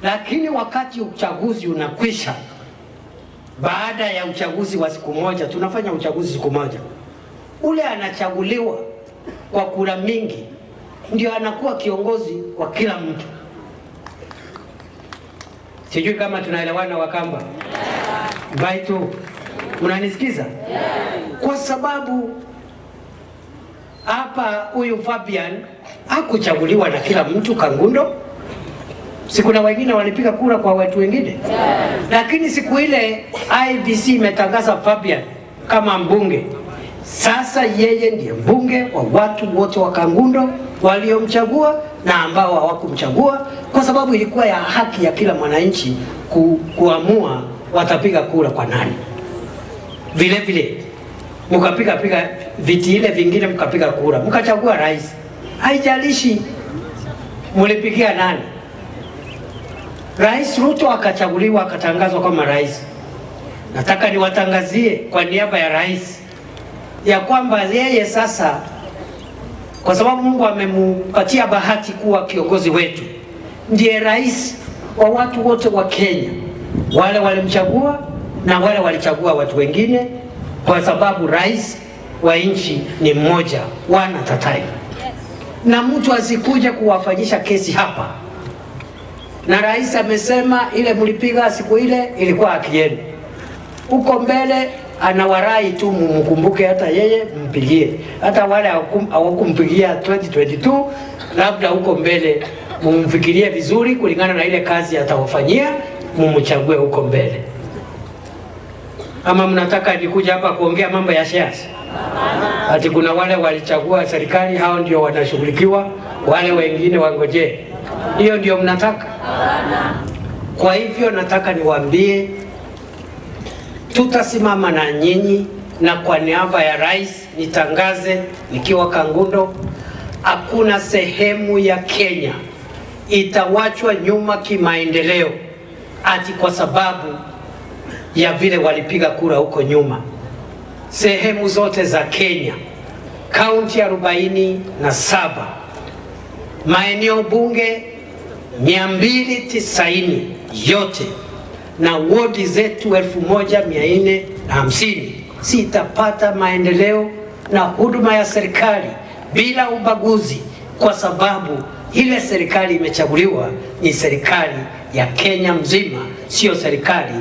Lakini wakati uchaguzi unakwisha, baada ya uchaguzi wa siku moja, tunafanya uchaguzi siku moja, ule anachaguliwa kwa kura mingi ndio anakuwa kiongozi wa kila mtu. Sijui kama tunaelewana Wakamba? Baitu, unanisikiza? Kwa sababu hapa huyu Fabian hakuchaguliwa na kila mtu Kangundo. Siku na wengine walipiga kura kwa watu wengine. Lakini siku ile IEBC imetangaza Fabian kama mbunge. Sasa yeye ndiye mbunge wa watu wote wa Kangundo waliomchagua na ambao hawakumchagua, kwa sababu ilikuwa ya haki ya kila mwananchi kuamua watapiga kura kwa nani. Vile vile mkapiga viti ile vingine, mkapiga kura, mkachagua rais. Haijalishi mlipigia nani. Rais Ruto akachaguliwa, akatangazwa kama rais. Nataka niwatangazie kwa niaba ya rais ya kwamba yeye sasa, kwa sababu Mungu amempatia bahati kuwa kiongozi wetu, ndiye rais wa watu wote wa Kenya, wale walimchagua na wale walichagua watu wengine, kwa sababu rais wa nchi ni mmoja, one at a time. Na mtu asikuja kuwafanyisha kesi hapa. Na rais amesema ile mlipiga siku ile ilikuwa haki yenu. Uko mbele anawarai tu mkumbuke, hata yeye mpigie. Hata wale hawakumpigia 2022, labda huko mbele mumfikirie vizuri kulingana na ile kazi atawafanyia, mumchague huko mbele. Ama mnataka nikuja hapa kuongea mambo ya siasa? Ati kuna wale walichagua serikali, hao ndio wanashughulikiwa, wale wengine wangoje? Hiyo ndio mnataka? Kwa hivyo nataka niwaambie, tutasimama na nyinyi, na kwa niaba ya rais nitangaze nikiwa Kangundo, hakuna sehemu ya Kenya itawachwa nyuma kimaendeleo ati kwa sababu ya vile walipiga kura huko nyuma. Sehemu zote za Kenya, kaunti 47, maeneo bunge 290 yote na wodi zetu 1450 sitapata maendeleo na huduma ya serikali bila ubaguzi, kwa sababu ile serikali imechaguliwa ni serikali ya Kenya mzima, sio serikali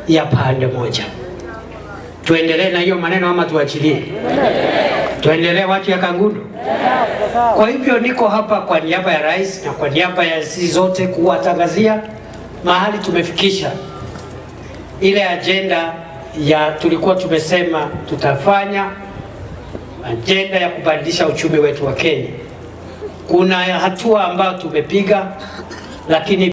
ya pande moja. Tuendelee na hiyo maneno ama tuachilie? Tuendelee watu ya Kangundo. Kwa hivyo niko hapa kwa niaba ya rais na kwa niaba ya sisi zote kuwatangazia mahali tumefikisha ile agenda ya tulikuwa tumesema tutafanya, agenda ya kubadilisha uchumi wetu wa Kenya. Kuna hatua ambayo tumepiga, lakini